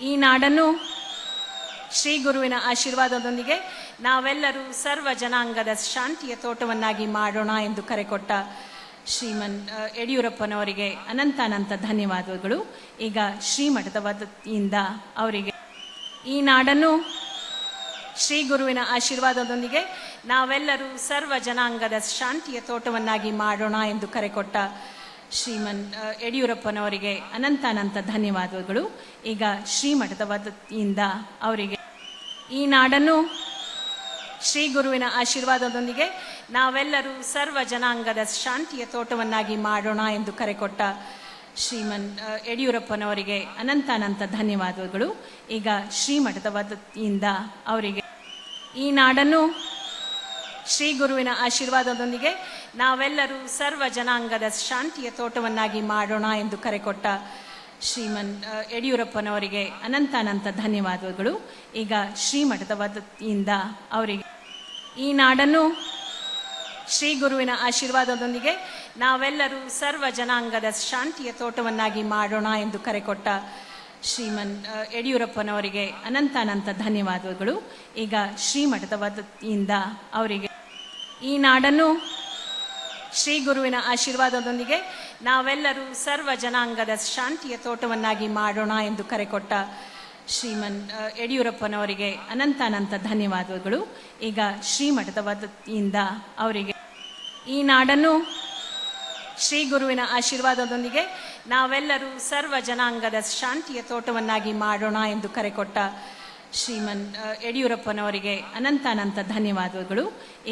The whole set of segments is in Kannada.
ಈ ನಾಡನ್ನು ಶ್ರೀ ಗುರುವಿನ ಆಶೀರ್ವಾದದೊಂದಿಗೆ ನಾವೆಲ್ಲರೂ ಸರ್ವ ಜನಾಂಗದ ಶಾಂತಿಯ ತೋಟವನ್ನಾಗಿ ಮಾಡೋಣ ಎಂದು ಕರೆಕೊಟ್ಟ ಶ್ರೀಮನ್ ಯಡಿಯೂರಪ್ಪನವರಿಗೆ ಅನಂತ ಧನ್ಯವಾದಗಳು. ಈಗ ಶ್ರೀಮಠದ ವತಿಯಿಂದ ಅವರಿಗೆ ಈ ನಾಡನ್ನು ಶ್ರೀ ಗುರುವಿನ ಆಶೀರ್ವಾದದೊಂದಿಗೆ ನಾವೆಲ್ಲರೂ ಸರ್ವ ಜನಾಂಗದ ಶಾಂತಿಯ ತೋಟವನ್ನಾಗಿ ಮಾಡೋಣ ಎಂದು ಕರೆಕೊಟ್ಟ ಶ್ರೀಮನ್ ಯಡಿಯೂರಪ್ಪನವರಿಗೆ ಅನಂತ ಧನ್ಯವಾದಗಳು. ಈಗ ಶ್ರೀಮಠದ ವತಿಯಿಂದ ಅವರಿಗೆ ಈ ನಾಡನ್ನು ಶ್ರೀ ಗುರುವಿನ ಆಶೀರ್ವಾದದೊಂದಿಗೆ ನಾವೆಲ್ಲರೂ ಸರ್ವ ಜನಾಂಗದ ಶಾಂತಿಯ ತೋಟವನ್ನಾಗಿ ಮಾಡೋಣ ಎಂದು ಕರೆಕೊಟ್ಟ ಶ್ರೀಮನ್ ಯಡಿಯೂರಪ್ಪನವರಿಗೆ ಅನಂತ ಧನ್ಯವಾದಗಳು. ಈಗ ಶ್ರೀಮಠದ ವತಿಯಿಂದ ಅವರಿಗೆ ಈ ನಾಡನ್ನು ಶ್ರೀ ಗುರುವಿನ ಆಶೀರ್ವಾದದೊಂದಿಗೆ ನಾವೆಲ್ಲರೂ ಸರ್ವ ಜನಾಂಗದ ಶಾಂತಿಯ ತೋಟವನ್ನಾಗಿ ಮಾಡೋಣ ಎಂದು ಕರೆಕೊಟ್ಟ ಶ್ರೀಮನ್ ಯಡಿಯೂರಪ್ಪನವರಿಗೆ ಅನಂತ ಧನ್ಯವಾದಗಳು. ಈಗ ಶ್ರೀಮಠದ ವತಿಯಿಂದ ಅವರಿಗೆ ಈ ನಾಡನ್ನು ಶ್ರೀ ಗುರುವಿನ ಆಶೀರ್ವಾದದೊಂದಿಗೆ ನಾವೆಲ್ಲರೂ ಸರ್ವ ಜನಾಂಗದ ಶಾಂತಿಯ ತೋಟವನ್ನಾಗಿ ಮಾಡೋಣ ಎಂದು ಕರೆಕೊಟ್ಟ ಶ್ರೀಮನ್ ಯಡಿಯೂರಪ್ಪನವರಿಗೆ ಅನಂತ ಧನ್ಯವಾದಗಳು. ಈಗ ಶ್ರೀಮಠದ ವತಿಯಿಂದ ಅವರಿಗೆ ಈ ನಾಡನ್ನು ಶ್ರೀ ಗುರುವಿನ ಆಶೀರ್ವಾದದೊಂದಿಗೆ ನಾವೆಲ್ಲರೂ ಸರ್ವ ಜನಾಂಗದ ಶಾಂತಿಯ ತೋಟವನ್ನಾಗಿ ಮಾಡೋಣ ಎಂದು ಕರೆಕೊಟ್ಟ ಶ್ರೀಮನ್ ಯಡಿಯೂರಪ್ಪನವರಿಗೆ ಅನಂತ ಧನ್ಯವಾದಗಳು. ಈಗ ಶ್ರೀಮಠದ ವತಿಯಿಂದ ಅವರಿಗೆ ಈ ನಾಡನ್ನು ಶ್ರೀ ಗುರುವಿನ ಆಶೀರ್ವಾದದೊಂದಿಗೆ ನಾವೆಲ್ಲರೂ ಸರ್ವ ಜನಾಂಗದ ಶಾಂತಿಯ ತೋಟವನ್ನಾಗಿ ಮಾಡೋಣ ಎಂದು ಕರೆಕೊಟ್ಟ ಶ್ರೀಮನ್ ಯಡಿಯೂರಪ್ಪನವರಿಗೆ ಅನಂತ ಧನ್ಯವಾದಗಳು.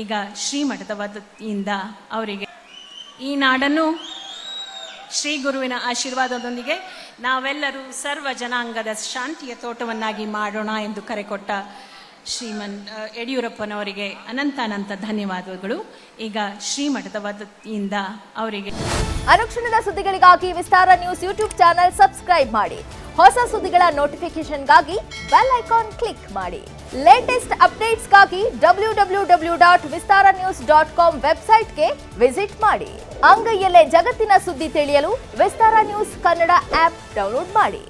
ಈಗ ಶ್ರೀಮಠದ ವತಿಯಿಂದ ಅವರಿಗೆ ಈ ನಾಡನ್ನು ಶ್ರೀ ಗುರುವಿನ ಆಶೀರ್ವಾದದೊಂದಿಗೆ ನಾವೆಲ್ಲರೂ ಸರ್ವ ಜನಾಂಗದ ಶಾಂತಿಯ ತೋಟವನ್ನಾಗಿ ಮಾಡೋಣ ಎಂದು ಕರೆಕೊಟ್ಟ ಶ್ರೀಮನ್ ಯಡಿಯೂರಪ್ಪನವರಿಗೆ ಅನಂತ ಧನ್ಯವಾದಗಳು. ಈಗ ಶ್ರೀಮಠದ ವತಿಯಿಂದ ಅವರಿಗೆ ಅನುಕ್ಷಣದ ಸುದ್ದಿಗಳಿಗಾಗಿ ವಿಸ್ತಾರ ನ್ಯೂಸ್ ಯೂಟ್ಯೂಬ್ ಚಾನೆಲ್ ಸಬ್ಸ್ಕ್ರೈಬ್ ಮಾಡಿ. ಹೊಸ ಸುದ್ದಿಗಳ ನೋಟಿಫಿಕೇಶನ್ಗಾಗಿ ಬೆಲ್ ಐಕಾನ್ ಕ್ಲಿಕ್ ಮಾಡಿ. ಲೇಟೆಸ್ಟ್ ಅಪ್ಡೇಟ್ಸ್ಗಾಗಿ www.vistaranews.com ವೆಬ್ಸೈಟ್ಗೆ ವಿಸಿಟ್ ಮಾಡಿ. ಅಂಗೈಯಲ್ಲೇ ಜಗತ್ತಿನ ಸುದ್ದಿ ತಿಳಿಯಲು ವಿಸ್ತಾರ ನ್ಯೂಸ್ ಕನ್ನಡ ಆಪ್ ಡೌನ್ಲೋಡ್ ಮಾಡಿ.